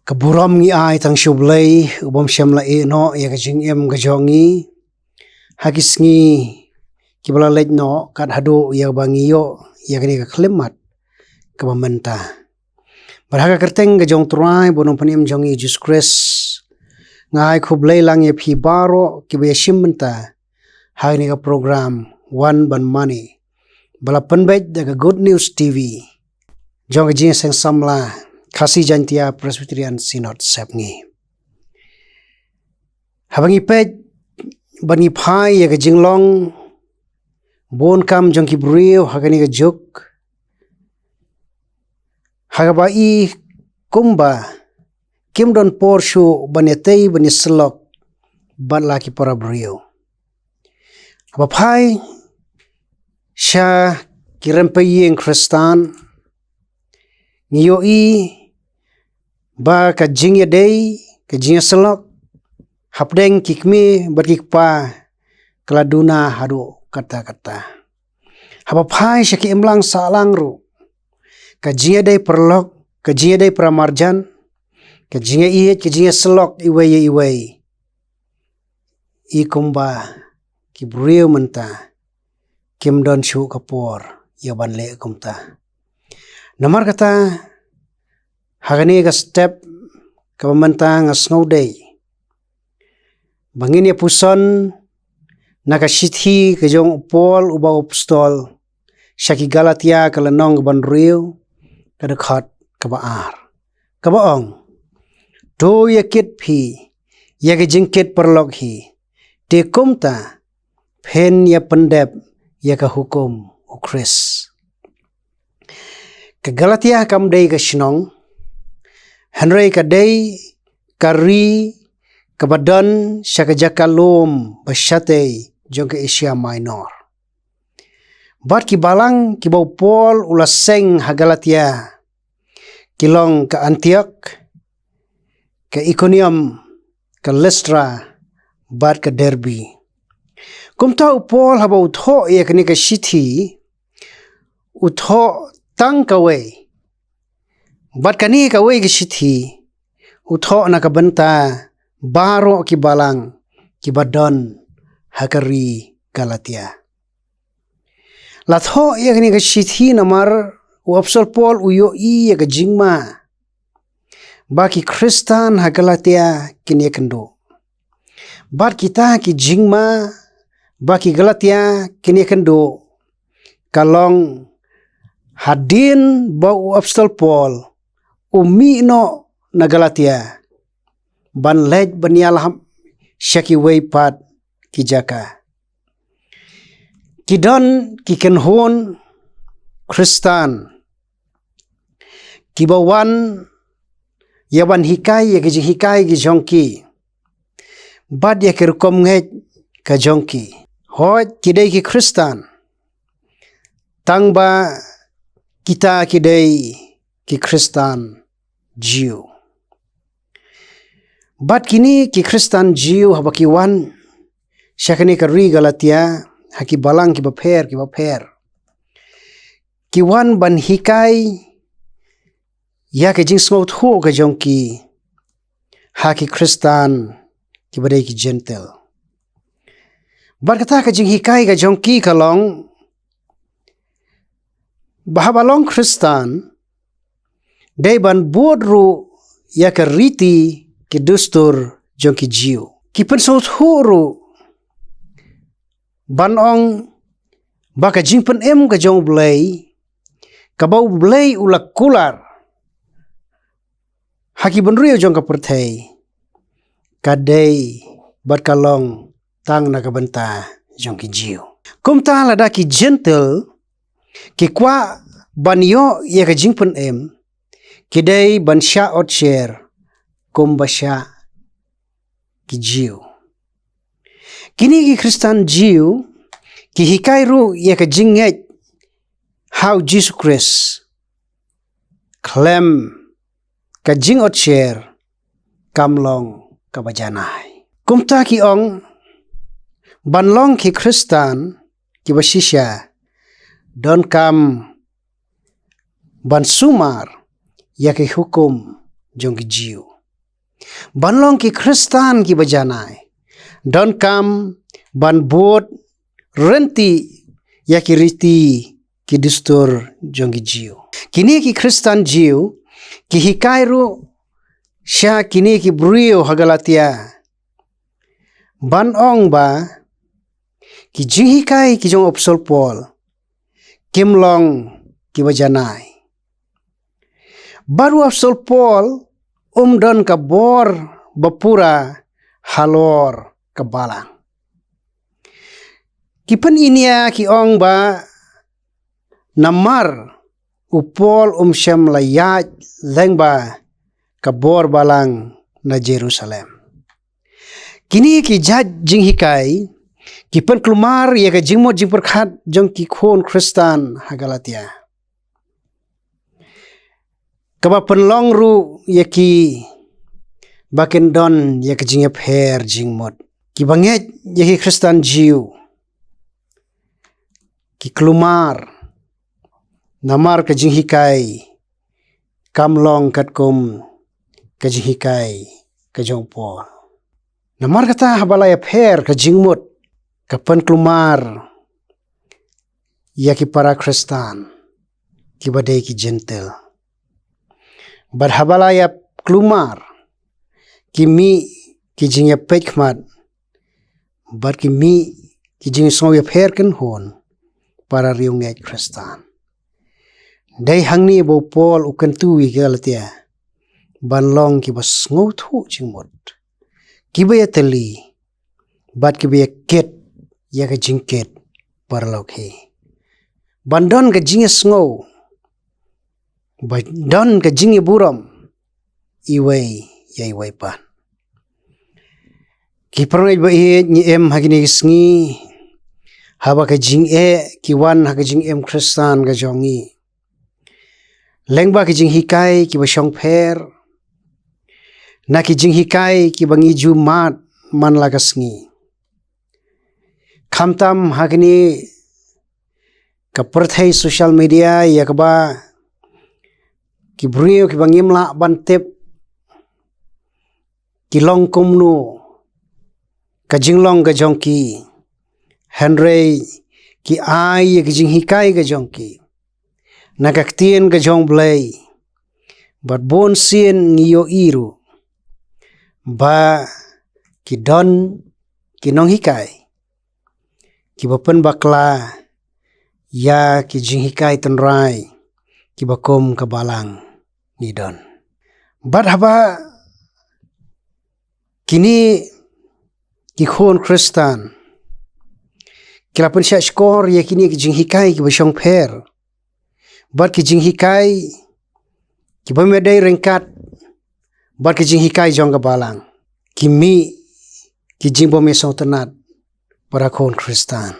Kaburam ngi ai tang U Blei ubam syam la no ya ka jingem ka jongi hagis ngi kibala lej no kat hadu ya bangi yo ya kani ka klemat ka bynta barhaga kyrteng ka jong trai bonong panim jongi Jesus Christ ngai U Blei lang ya phi baro kibaya bynta hai ni ka program Wan Ban Mane bala penbet da Good News TV jong Jingiaseng samla Kasih Jantia Presbyterian Synod Sepngi. Habangi pej bangi pai ya ke jinglong bon kam jong ki brio hagani ke juk hagabai kumba kim don porshu banetei banyasyllok ban laki para brio. Haba pai sya kirempeyeng Kristan ngiyoi ba ka jingiadei ka jingiasyllok hapdeng kikmi berkikpa keladuna hadu kata-kata haba pai syaki imlang salang ru ka jingiadei Paralok ka jingiadei pramarjan ka jingiait ka jingiasyllok iwei ikumba kibriu menta kimdon shu kapor yaban le kumta namar kata hagani ka step ka bynta nga snowday bangin ya puson nakasithi ka jong Paul uba apostol syaki Galatia ka lanong ban riu ka dekhat ka baar ka baong do Iakit phi ya ka Jingkit Paralok hi te kumta pen ya pendep ya ka hukum u Chris ka Galatia kam dei ka shnong Henry kadai kari kabadan syakajakalom basyate jong ke Asia Minor. Bat ki balang ki bau Paul ulaseng ha Galatia kilong ke Antioch ke Iconium ke Lystra bat ke Derbe. Kum tau Paul haba utho ya kini ke Sithi utho tang kawe bat kani kawe ke Sithi utho na ka bynta baro ki balang ki badon hakari Galatia latho ya kani ke Sithi namar u apostol Paul uyo ya ke jingma baki Kristan ha Galatia kini kendo bat kita ki jingma baki Galatia kini kendo kalong hadin bau apostol Paul umi no na Galatia ban lej banyalham syaki weipat kijaka kidon kikenhon Kristan kibawan yawan hikai ya hikai ki jongki bad ya kirkom ngej ka jongki hoj kidai ki Kristan tangba kita kidai ki Kristan Jew. Bat kini ki Kristan Jew habaki wan syakani ka ri Galatia haki balang ki baper ki wan ban hikai ya ke jing sngot hu ka jongki haki Kristan ki badai ki gentle. Bat kata ka jing hikai ka jongki kalong bahabalong Kristan dai ban bodru ya ka riti ki dustur jong ki Jew ki pensot huru ban ong baka jingpen ka jong Blei ka bau Blei ulak kular haki benrio jong ka perthei kadai bat kalong tang na ka bynta jong ki Jew kumta lada ki gentle ki kwa banyo ya ka jingpen kidai ban sya ot share kumbasya ki Jew kini ki Kristan Jew ki hikai ru ya ka jinget how Jesus Christ claim ka jing ot share kamlong kabajanai kumta ki ong banlong ki Kristan ki basisya don kam ban sumar ya ke hukum jong ki Jew Banlong ki Kristan ki bajanai. Don kam ban bot renti ya ki riti ki distur jongi jiu. Kini ki Kristan jiu ki hikairu sya kini ki brio hagalatia. Ban ong ba ki jinghikai ki jong opsol Paul. Kimlong ki bajanai. Baru opsol Paul don ka bor bapura halor kabalang. Kipen inia ki ong ba namar upol syam layat lengba kabor balang na Jerusalem. Kini ki jaj jinghikai kipen kelumar ya ka jingmot jingperkhat jong ki khon Kristan hagalatia. Kaba penlong ru ya ki baken don ya ka jingapher jingmot. Ki banget ya ki Kristan jiu. Ki kelumar namar ka jinghikai kamlong katkum ka jinghikai ka jong Paul. Namar kata habalaya pher ka jingmut kapan kelumar ya ki para Kristan ki badai ki gentle. Bad habalaya kelumar kimi ki jingya pekmat bad kimi ki jing sngewbha pher kan hon para riunget Kristan. Dai hangni bo Paul ukan tuwi Galatia banlong ki bas ngau thu jingmut. Kibaya teli, bat kibaya ket, ya ka jingkit, Paralok he. Bandon ka jingas ngau, bandon ka jingi buram, iway, ya iway pan. Kiparangay ba ni em hagini kisngi, haba ka jing kiwan haka jing Kristan ka jongi. Lengba ka jing hikai, kiba syong pher, na ki jinghikai ki bangi jumat man lagasngi. Kamtam hagni ka perthai social media ya kaba ki brio ki bangi mla bantep ki longkum nu ka jinglong ga jongki Henry ki ai ki jinghikai ga jongki na Ka Ktien ga jong Blei bat bon sien ngiyo iru ba ki don ki nong hikai ki bapen bakla ya ki jinghikai tenrai ki bakom kabalang ni don. Bad haba kini ki khon Kristan kilapen sya skor ya kini ki jinghikai ki basyong pher bad ki jinghikai ki bamedai rengkat bad ki jinghikai jong kabalang kimi ki jingbom mesong tenat para khon Kristan.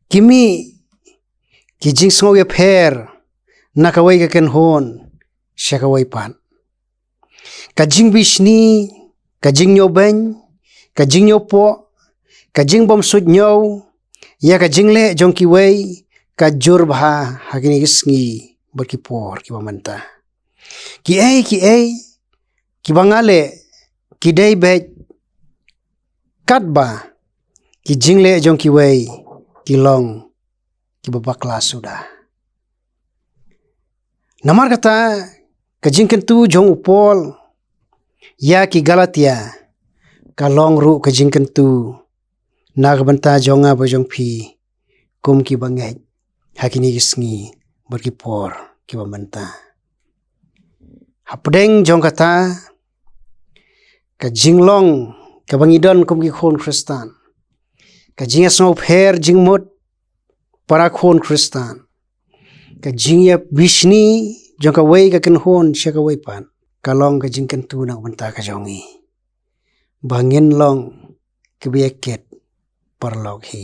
Kimi ki jing sngewbha pher nakaway ka ken hon sya kaway pan. Ka jing bishni, ka jing nyobeng, ka jing nyopo, ka jing bom sud nyow, ya ka jing le jong kiway, ka jurbha hagini kisngi berkipor ki bamanta. Ki ki bangale ki day bet katba ki jingle jong kiway ki long ki babakla sudah. Namar kata ka jingkentu jong upol ya ki Galatia ka long ru ka jingkentu na banta jonga ba jong pi kum ki banget hakini kisngi berkipor ki bamanta. Hapdeng jong kata ka jinglong ka bangidon kum ki khon Kristan ka jingasong pher jingmot para khon Kristan ka jingya bishni jong ka way ka ken hon sya ka way pan kalong ka jingken tu nak banta ka jongi bangin long ka biyaket Paralok hi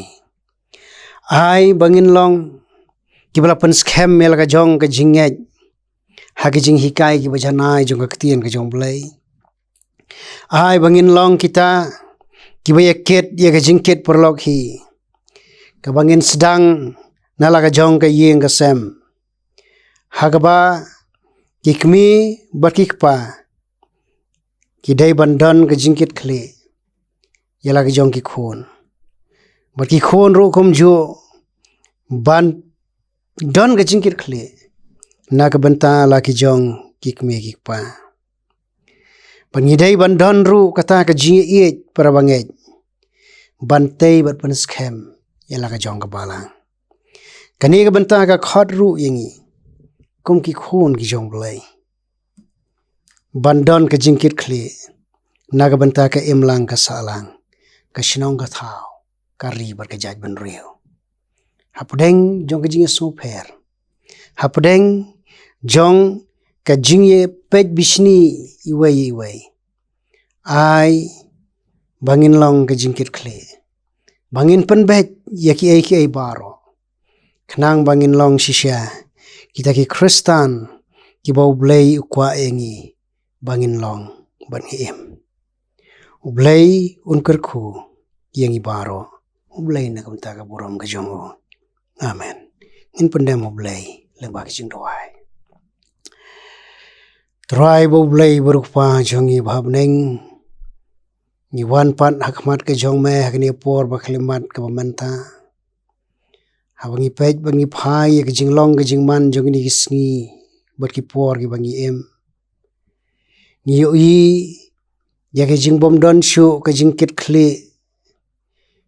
ai bangin long ki balapan scam mel ka jong ka jinget hagi jing hikai ki bajanai jong Ka Ktien ka jong Blei. Ai bangin long kita ki bayaket ya ka jingkit Paralok hi ka bangin sedang nala ka jong ka yeng ka sem hagaba kikmi berkikpa Kidai bandan ke jingkit kli. Yala ke jong ki khon. But ki khon ro kum jo ban dan ke jingkit kli. Na ke benta la ki jong ki kme ki pa. Pangidai bandan ru kata ke jingiasyllok para bangej. Bantai bat pan scam. Yala ke jong ke balang. Kani ke benta ke khot ru yengi. Kum ki khon ki jong blei. Bandan ke jingkit kli. Naga benta ke imlang ke salang. Ke sinong ke thao. Ke ribar ke jaj ban riu. Hapudeng jong ke jingiasyong per. Hapudeng jong ke jingie pej bisni iwai. Ai bangin long ke jingkit kli. Bangin penbej yaki ai baro. Kenang bangin long sisya. Kita ki Kristan ki bau blei ukwa engi. Bangin long ban ngiim. U Blei Un kyrkhu yang ibaro. U Blei na kamta ka buram ka jong. Amen. In pendem U Blei leba ki jingduwai. Try U Blei berukpa jong i bhabneng. Ni wan pat hakmat ke jong me hakni por baklimat ke bynta. Habangi pej bangi phai ke jinglong ke jingman jong ni gisngi bat ki por ki bangi em. Ni i ya ke jingbom don shu ke jingkit kli.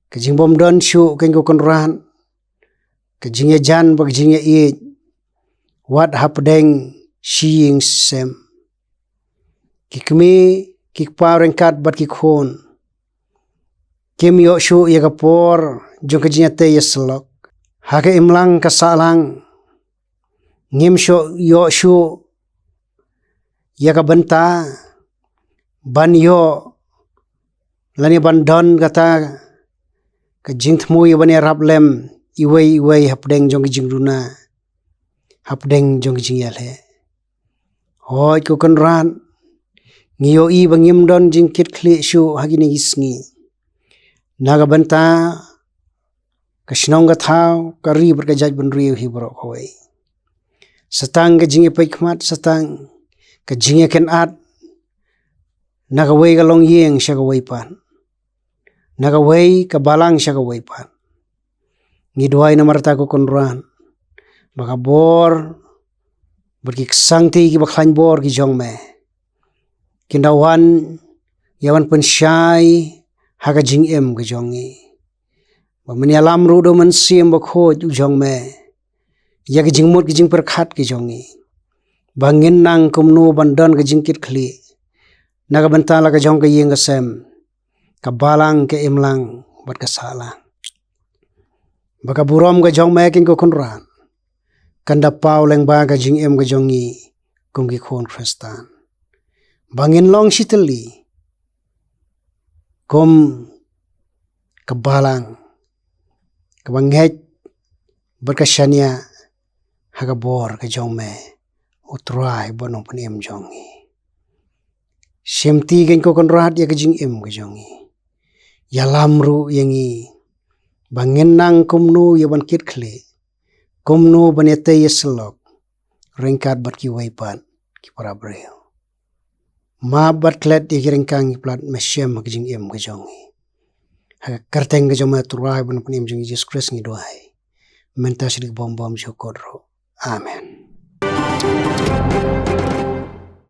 Ke jingbom don shu ke ngokonran. Ke jingejan bak jingiasyllok. Wat hapdeng shiying sem. Kikmi kikpa rengkat bat kikhon. Kim yo shu ya ke por jong ke jingiasyllok. Hake imlang ke salang. Ngim shu yo shu ya ke benta. Ban yo lani bandan kata ke jingthmu ya bani rablem iwai hapdeng jong jingduna hapdeng jong jingyale hoi ko konran ngiyo i bangim don jingkit kli shu hagini gisngi naga benta ke sinong ga thau kari berkajaj ban riu hi borok hoi setang ke jingi pekmat setang ke jingi ken at naga wei ka long yeng siya ka wei pan. Naga wei ka balang siya ka wei pan. Ngiduwai na marta ko konran. Baka bor. Berkiksangti ki baklan bor ki jong me. Kindawan. Yawan pensyai. Haka jing em ki jongi. Bamani alam rudo mansiem bakhoj u jong me. Ya ki jing mut ki jing perkhat ki jongi. Bangin nang kumnu bandan ki jingkit kli. Naga benta la ka jong ka yeng ka sem. Ka balang ke imlang bat ka salang. Baka buram ka jong mekin ko kunran. Kanda pau leng ba ka jing em ka jongi. Kung ki khon Kristan. Bangin long sitali. Kum ka balang. Ka banghet bat ka syanya. Haka bor ka jong me. Utrai bonong panim jongi. Semti gen ko konrat ya ke jing em ke jongi. Ya lamru yangi. Bangin nang kumnu ya ban kit kli. Kumnu ban jingiasyllok. Ringkat bat ki waipat ki para breo. Ma bat klet ya ki ringkang ki plat mesyem ke jing em ke jongi. Haka kyrteng ke jong ma turai ban panim jongi Jesus Christ ngiduwai. Menta sidik bom syukur. Amen.